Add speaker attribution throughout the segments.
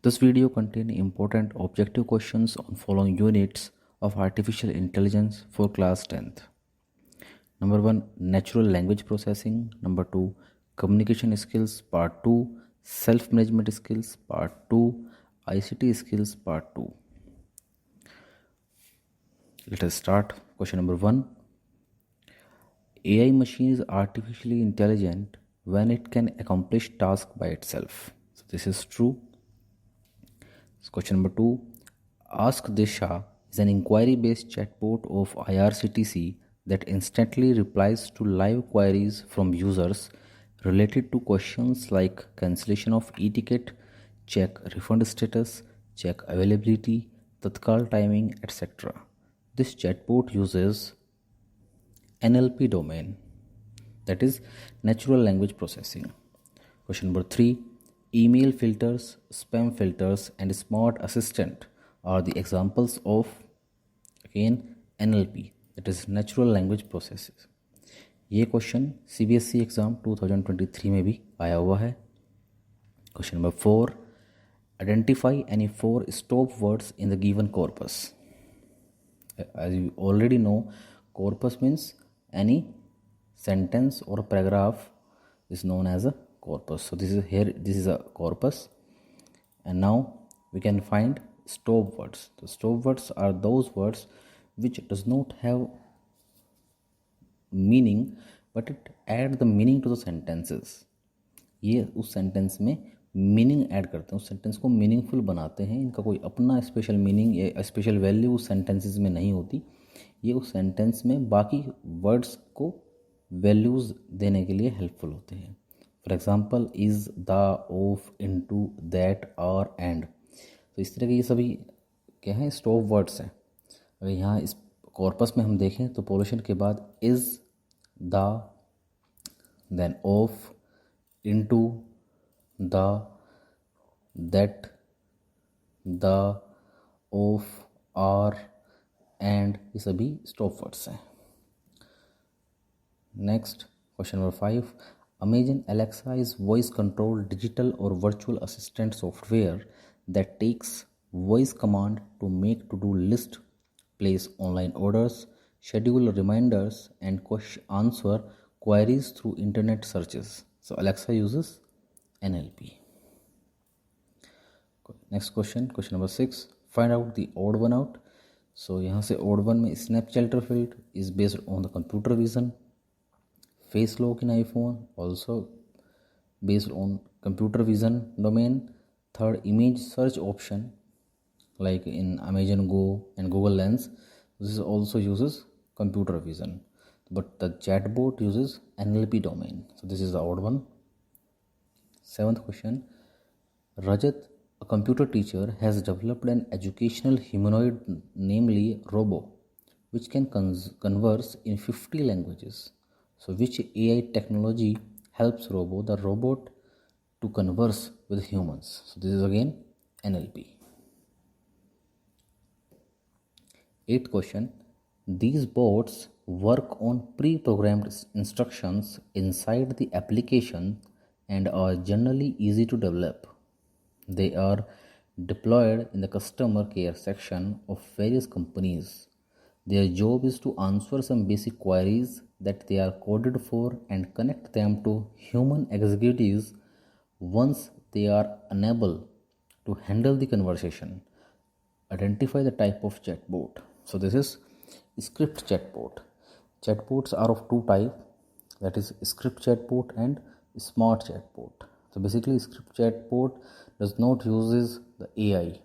Speaker 1: This video contains important objective questions on following units of artificial intelligence for class 10th. Number 1, natural language processing. Number 2, communication skills part 2, self management skills part 2, ICT skills part 2. Let us start. Question number 1. AI machine is artificially intelligent when it can accomplish tasks by itself. So this is true. Question number 2. Ask Disha is an inquiry-based chatbot of IRCTC that instantly replies to live queries from users related to questions like cancellation of e-ticket, check refund status, check availability, Tatkal timing, etc. This chatbot uses NLP domain, that is natural language processing. Question number 3. Email filters, spam filters, and smart assistant are the examples of, again, NLP, that is natural language processes. ये question CBSE exam 2023 में भी आया हुआ है. Question number 4. Identify any 4 stop words in the given corpus. As you already know, corpus means any sentence or paragraph is known as a corpus. So this is a corpus, and now we can find stop words. The stop words are those words which does not have meaning but it add the meaning to the sentences. ये उस sentence में meaning add करते हैं, उस sentence को meaningful बनाते हैं. इनका कोई अपना स्पेशल मीनिंग या स्पेशल वैल्यू उस सेंटेंसेस में नहीं होती. ये उस सेंटेंस में बाकी वर्ड्स को वैल्यूज़ देने के लिए हेल्पफुल होते हैं. For example is, the, of, into, that, are, and. तो इस तरह के ये सभी क्या हैं, स्टॉप वर्ड्स हैं. अगर यहाँ इस कॉर्पस में हम देखें तो पोल्यूशन के बाद is, the, then of, into, the, that, the, of, are, and, ये सभी स्टॉप वर्ड्स हैं. Next question number 5. Amazon Alexa is voice controlled digital or virtual assistant software that takes voice command to make to-do list, place online orders, schedule reminders, and answer queries through internet searches. So Alexa uses NLP. Next question number 6. Find out the odd one out. So यहाँ से odd one में Snapchat field is based on the computer vision. Face lock in iPhone also based on computer vision domain. Third, image search option like in Amazon Go and Google Lens, this is also uses computer vision, but the chatbot uses NLP domain. So this is the odd one. 7th question. Rajat, a computer teacher, has developed an educational humanoid, namely Robo, which can converse in 50 languages. So which AI technology helps the robot to converse with humans? So this is again NLP. 8th question. These bots work on pre-programmed instructions inside the application and are generally easy to develop. They are deployed in the customer care section of various companies. Their job is to answer some basic queries that they are coded for and connect them to human executives once they are unable to handle the conversation. Identify the type of chatbot. So this is script chatbot. Chatbots are of two types, that is script chatbot and smart chatbot. So basically script chatbot does not uses the AI.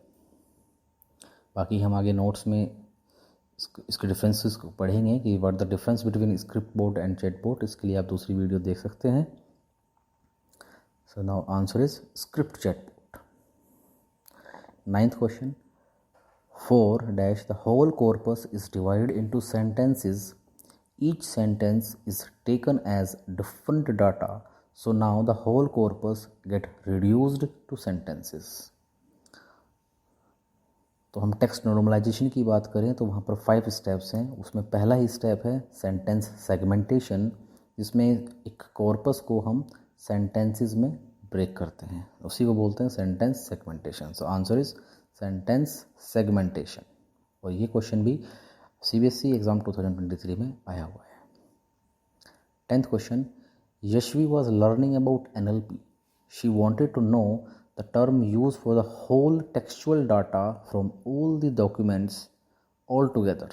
Speaker 1: बाकी हम आगे notes में इसके differences को पढ़ेंगे कि what the difference between script boat and chat bot. इसके लिए आप दूसरी वीडियो देख सकते हैं. So now answer is script chat bot. 9th question. 4 dash the whole corpus is divided into sentences. Each sentence is taken as different data. So now the whole corpus get reduced to sentences. तो हम text normalisation की बात करें तो वहाँ पर 5 steps हैं. उसमें पहला ही स्टेप है सेंटेंस सेगमेंटेशन, जिसमें एक कॉर्पस को हम सेंटेंसेस में ब्रेक करते हैं, उसी को बोलते हैं sentence segmentation. So answer is sentence segmentation. और ये क्वेश्चन भी CBSE एग्जाम 2023 में आया हुआ है। 10th question, Yashvi was learning about NLP. She wanted to know the term use for the whole textual data from all the documents all together.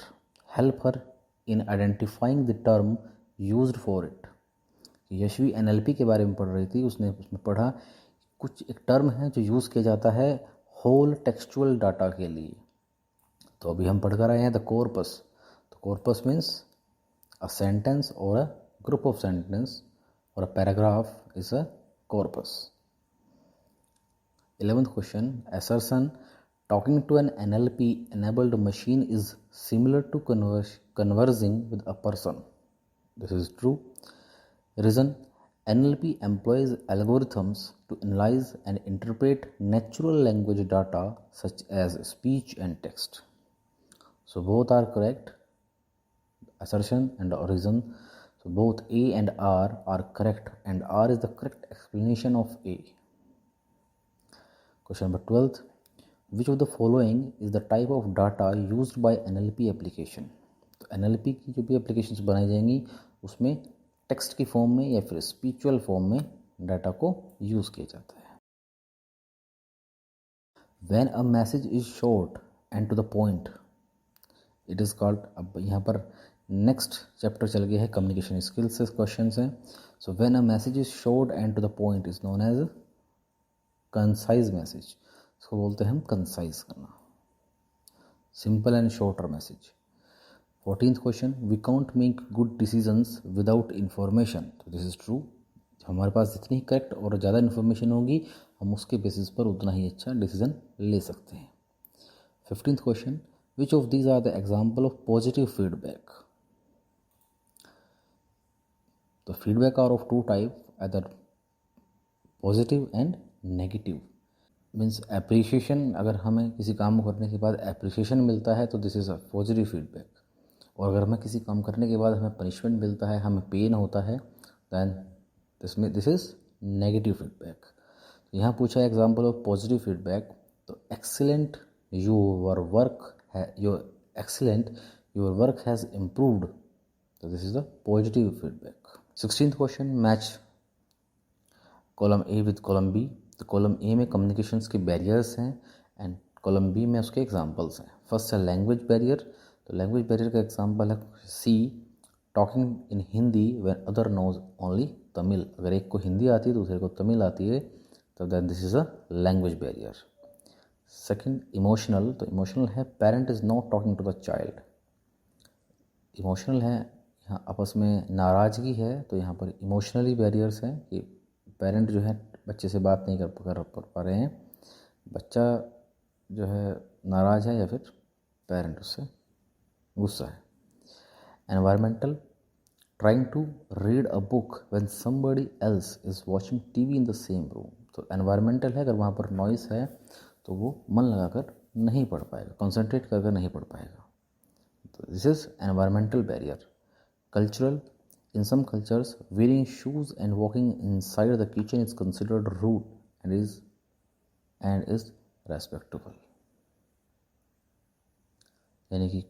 Speaker 1: Help her in identifying the term used for it. Yashvi NLP के बारे में पढ़ रही थी, उसने उसमें पढ़ा कुछ एक टर्म है जो यूज़ किया जाता है होल टेक्सचुअल डाटा के लिए। तो अभी हम पढ़ कर आए हैं द कॉर्पस. तो कॉर्पस मीन्स अ सेंटेंस और अ ग्रुप ऑफ सेंटेंस और a paragraph is a corpus. 11th question, assertion talking to an NLP enabled machine is similar to conversing with a person. This is true. Reason, NLP employs algorithms to analyze and interpret natural language data such as speech and text. So both are correct, assertion and reason. So both A and R are correct, and R is the correct explanation of A. Question number 12. Which of the following is the type of data used by NLP application? तो NLP की जो भी applications बनाई जाएंगी उसमें text की form में या फिर स्पीचुअल फॉर्म में डाटा को यूज़ किया जाता है. When a message is short and to the point, it is called. अब यहाँ पर नेक्स्ट चैप्टर चल गया है कम्युनिकेशन स्किल्स से क्वेश्चन हैं. So when a message is short and to the point is known as concise message. इसको बोलते हैं हम कंसाइज करना, simple and shorter message. 14th question, we can't make good decisions without information. तो this is true. हमारे पास जितनी correct और ज़्यादा इन्फॉर्मेशन होगी हम उसके बेसिस पर उतना ही अच्छा डिसीजन ले सकते हैं. 15th question, which of these are the example of positive feedback. तो feedback are of two type, other positive and negative. Means appreciation, अगर हमें किसी काम को करने के बाद एप्रिशिएशन मिलता है तो this is a positive feedback. और अगर हमें किसी काम करने के बाद हमें पनिशमेंट मिलता है, हमें पेन होता है, then this is negative feedback. यहाँ पूछा है एग्जाम्पल ऑफ पॉजिटिव फीडबैक. तो excellent your work your work has improved. तो this is the positive feedback. 16th question, match column A with column B. तो कॉलम ए में communications के barriers हैं and column B में उसके examples हैं. First है लैंग्वेज बैरियर. तो लैंग्वेज बैरियर का एग्जांपल है see, talking in Hindi when other knows only Tamil. अगर एक को हिंदी आती है दूसरे को तमिल आती है तो then this is a language barrier. Second, emotional. तो इमोशनल है parent is not talking to the child. Emotional है, यहाँ आपस में नाराज़गी है तो यहाँ पर इमोशनली बैरियर्स हैं कि पेरेंट जो है बच्चे से बात नहीं कर पा रहे हैं, बच्चा जो है नाराज़ है या फिर पेरेंट उससे गुस्सा है. Environmental, trying to read a book when somebody else is watching TV in the same room. तो एनवायरमेंटल है, अगर वहाँ पर नॉइस है तो वो मन लगाकर नहीं पढ़ पाएगा, कॉन्सेंट्रेट करके नहीं पढ़ पाएगा. तो this is environmental barrier. Cultural, in some cultures, wearing shoes and walking inside the kitchen is considered rude and is respectable. यानी कि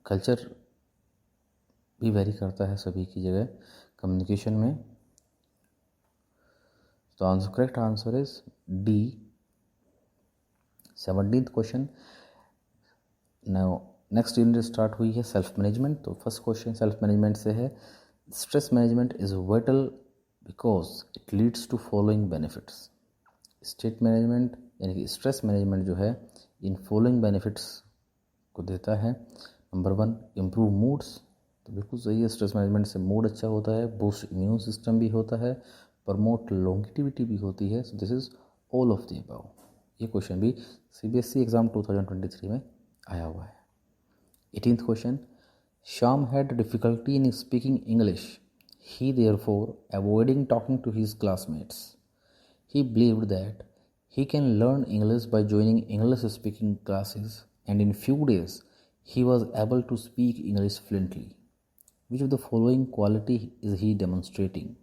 Speaker 1: कल्चर भी वेरी करता है सभी की जगह कम्युनिकेशन में. तो answer correct answer is D. 17th question. Now next unit start हुई है सेल्फ मैनेजमेंट. तो फर्स्ट क्वेश्चन सेल्फ मैनेजमेंट से है. Stress management is vital because it leads to following benefits. State management यानी कि स्ट्रेस मैनेजमेंट जो है in following benefits को देता है. Number 1, improve moods. तो बिल्कुल सही है, स्ट्रेस मैनेजमेंट से मूड अच्छा होता है, बूस्ट इम्यून सिस्टम भी होता है, प्रमोट लॉन्गिटिविटी भी होती है. So this is all of the above. ये क्वेश्चन भी CBSE एग्ज़ाम 2023 में आया हुआ है. 18th question, Sham had difficulty in speaking English. He therefore avoiding talking to his classmates. He believed that he can learn English by joining English speaking classes, and in few days he was able to speak English fluently. Which of the following quality is he demonstrating?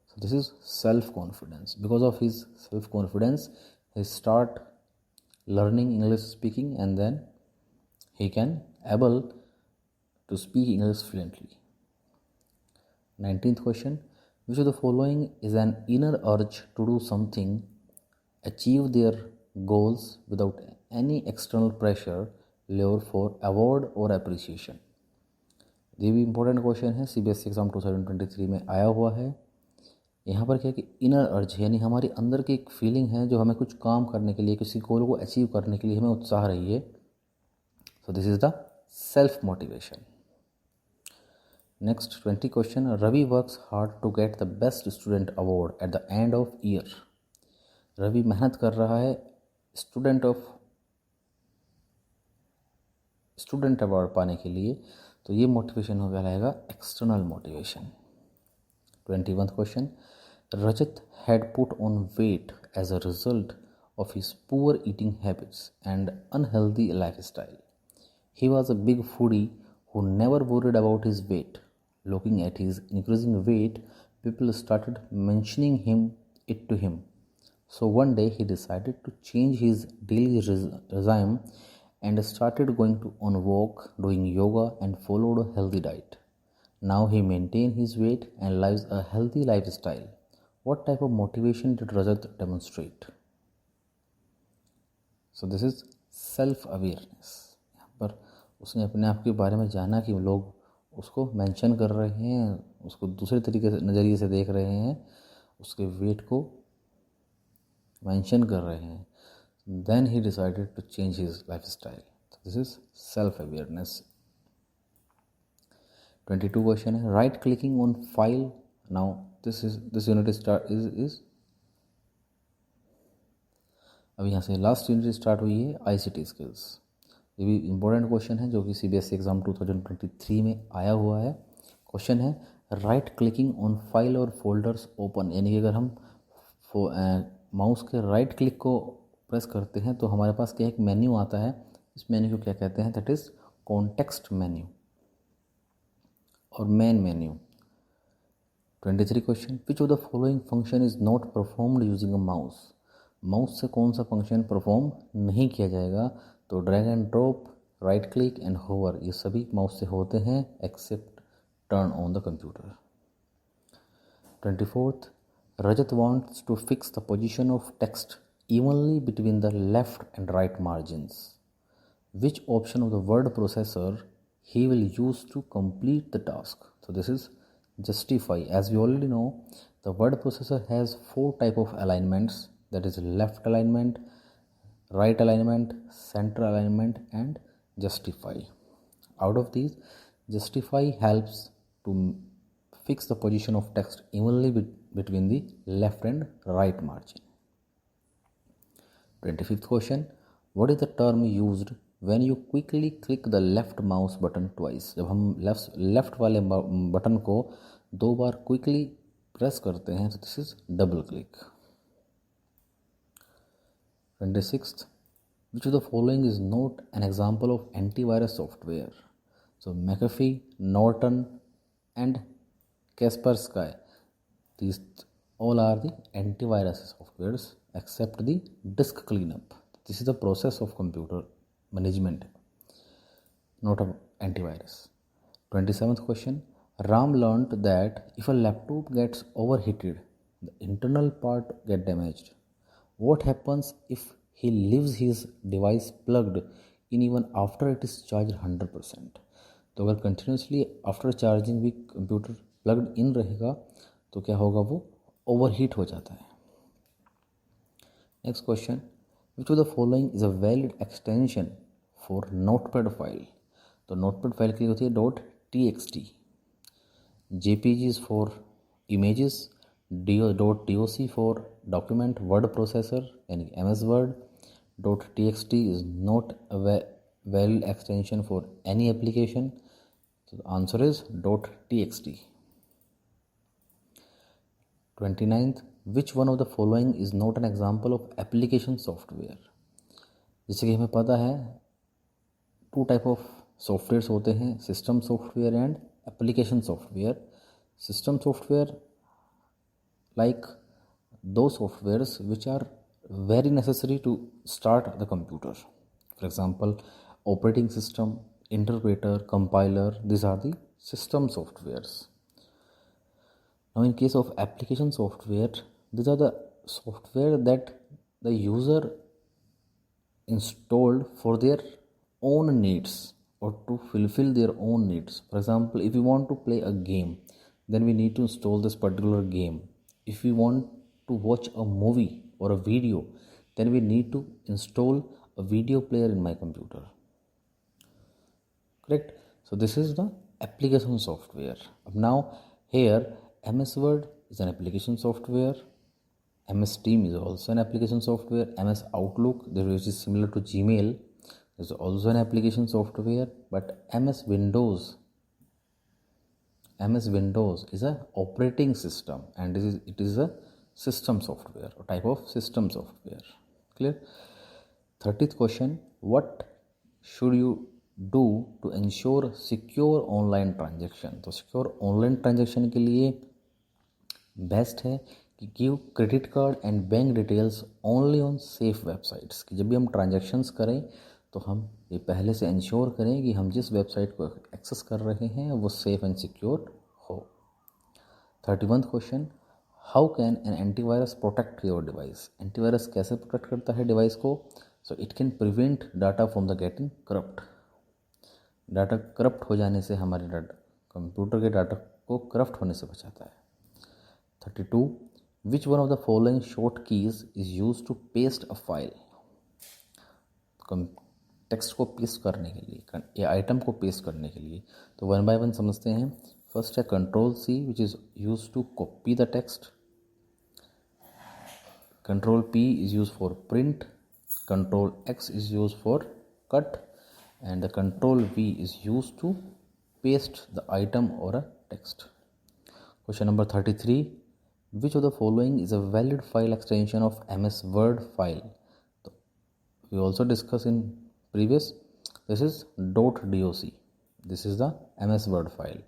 Speaker 1: So This is self-confidence. Because of his self-confidence, he start learning English speaking, and then he can able to speak English fluently. 19th question, which of the following is an inner urge to do something, achieve their goals without any external pressure, lure for award or appreciation? ये भी important question है, CBSE exam 2023 में आया हुआ है। यहाँ पर क्या है कि इनर अर्ज यानी हमारे अंदर की एक फीलिंग है जो हमें कुछ काम करने के लिए, किसी गोल को अचीव करने के लिए हमें उत्साह रही है। So this is the self motivation. Next 20 question, Ravi works hard to get the best student award at the end of year. Ravi मेहनत कर रहा है स्टूडेंट अवार्ड पाने के लिए, तो ये मोटिवेशन हो कहलाएगा external motivation. 21st question, Rajat had put on weight as a result of his poor eating habits and unhealthy lifestyle. He was a big foodie who never worried about his weight. Looking at his increasing weight, people started mentioning it to him. So one day he decided to change his daily regime and started going on walk, doing yoga and followed a healthy diet. Now he maintains his weight and lives a healthy lifestyle. What type of motivation did Rajat demonstrate? So this is self awareness. यहाँ पर उसने अपने आप के बारे में जाना कि लोग उसको मेंशन कर रहे हैं, उसको दूसरे तरीके से नज़रिए से देख रहे हैं, उसके वेट को मेंशन कर रहे हैं। Then he decided to change his life style. This is self awareness. 22 question है, right clicking on file. Now this unit start is अभी यहाँ से लास्ट यूनिट स्टार्ट हुई है ICT स्किल्स। ये भी इम्पोर्टेंट क्वेश्चन है जो कि CBSE एग्ज़ाम 2023 में आया हुआ है। क्वेश्चन है, राइट क्लिकिंग ऑन फाइल और फोल्डर्स ओपन, यानी कि अगर हम माउस के राइट क्लिक को प्रेस करते हैं तो हमारे पास क्या एक मेन्यू आता है। इस मेन्यू को क्या कहते हैं? दैट इज़ कॉन्टेक्स्ट मेन्यू और main menu. 23 question, which of the following function is not performed using a mouse. Mouse से कौन सा फंक्शन परफॉर्म नहीं किया जाएगा? तो drag and drop, right click and hover, ये सभी माउस से होते हैं except turn on the computer. 24th, Rajat wants to fix the position of text evenly between the left and right margins. Which option of the word processor he will use to complete the task? So this is justify. As we already know, the word processor has 4 type of alignments, that is left alignment, right alignment, center alignment and justify. Out of these, justify helps to fix the position of text evenly between the left and right margin. 25th question, what is the term used when you quickly click the left mouse button twice? जब हम left वाले button को 2 बार quickly press करते हैं तो this is double click. 26th, which of the following is not an example of antivirus software? So McAfee, Norton and Kaspersky, these all are the antivirus softwares except the disk cleanup. This is the process of computer management, not an antivirus. 27th question, Ram learned that if a laptop gets overheated, the internal part get damaged. What happens if he leaves his device plugged in even after it is charged 100%? तो अगर continuously after charging भी computer plugged in रहेगा तो क्या होगा? वो overheat हो जाता है। Next question, which of the following is a valid extension for notepad file? तो नोटपैड फाइल के लिए होती है .txt, JPGs for images, .doc for document, word processor यानी MS word, .txt is not a valid extension for any application, तो the answer is .txt। 29th, which one of the following is not an example of application software? जैसे कि हमें पता है 2 type of softwares होते हैं, system software and application software. System software like those softwares which are very necessary to start the computer. For example, operating system, interpreter, compiler, these are the system softwares. Now, in case of application software, these are the software that the user installed for their own needs or to fulfill their own needs. For example, if we want to play a game, then we need to install this particular game. If we want to watch a movie or a video, then we need to install a video player in my computer. Correct? So this is the application software. Now here MS Word is an application software. MS Team is also an application software. MS Outlook, which is similar to Gmail, is also an application software. But MS Windows is a operating system, and it is a system software, or type of system software. Clear? 30th question: what should you do to ensure secure online transaction? तो secure online transaction के लिए best है कि give credit card and bank details only on safe websites, कि जब भी हम transactions करें तो हम ये पहले से इंश्योर करें कि हम जिस वेबसाइट को एक्सेस कर रहे हैं वो सेफ एंड सिक्योर हो। 31st question: how can an antivirus protect your device? Antivirus कैसे प्रोटेक्ट करता है डिवाइस को? So it can prevent data from the getting corrupt. Data corrupt हो जाने से हमारे डाटा, कंप्यूटर के डाटा को करप्ट होने से बचाता है। 32. Which one of the following short keys is used to paste a file? Text को पेस्ट करने के लिए या आइटम को पेस्ट करने के लिए तो वन बाय वन समझते हैं। फर्स्ट है control C, which is use to copy the text. Control P is used for print. Control X is used for cut, and the control V is used to paste the item or a text. Question number 33. Which of the following is a valid file extension of MS Word file? We also discussed in previous. This is .doc. This is the MS Word file.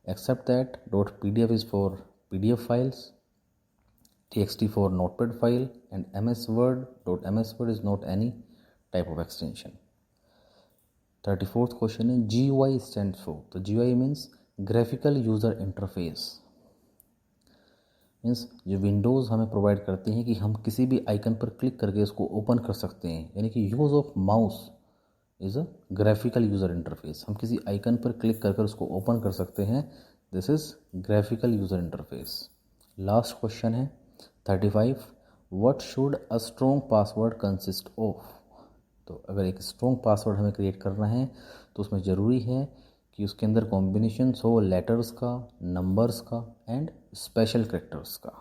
Speaker 1: Except that .pdf is for PDF files, txt for notepad file, and MS Word is not any type of extension. 34th question is GUI stands for. So GUI means graphical user interface. Means जो Windows हमें provide करते हैं कि हम किसी भी icon पर click करके इसको ओपन कर सकते हैं, यानी कि use of mouse is a graphical user interface. हम किसी आइकन पर क्लिक कर उसको ओपन कर सकते हैं, this is graphical user interface. Last question है 35. What should a strong password consist of? तो अगर एक स्ट्रॉन्ग पासवर्ड हमें क्रिएट करना है तो उसमें ज़रूरी है कि उसके अंदर कॉम्बिनेशंस हो लेटर्स का, नंबर्स का एंड स्पेशल कैरेक्टर्स का।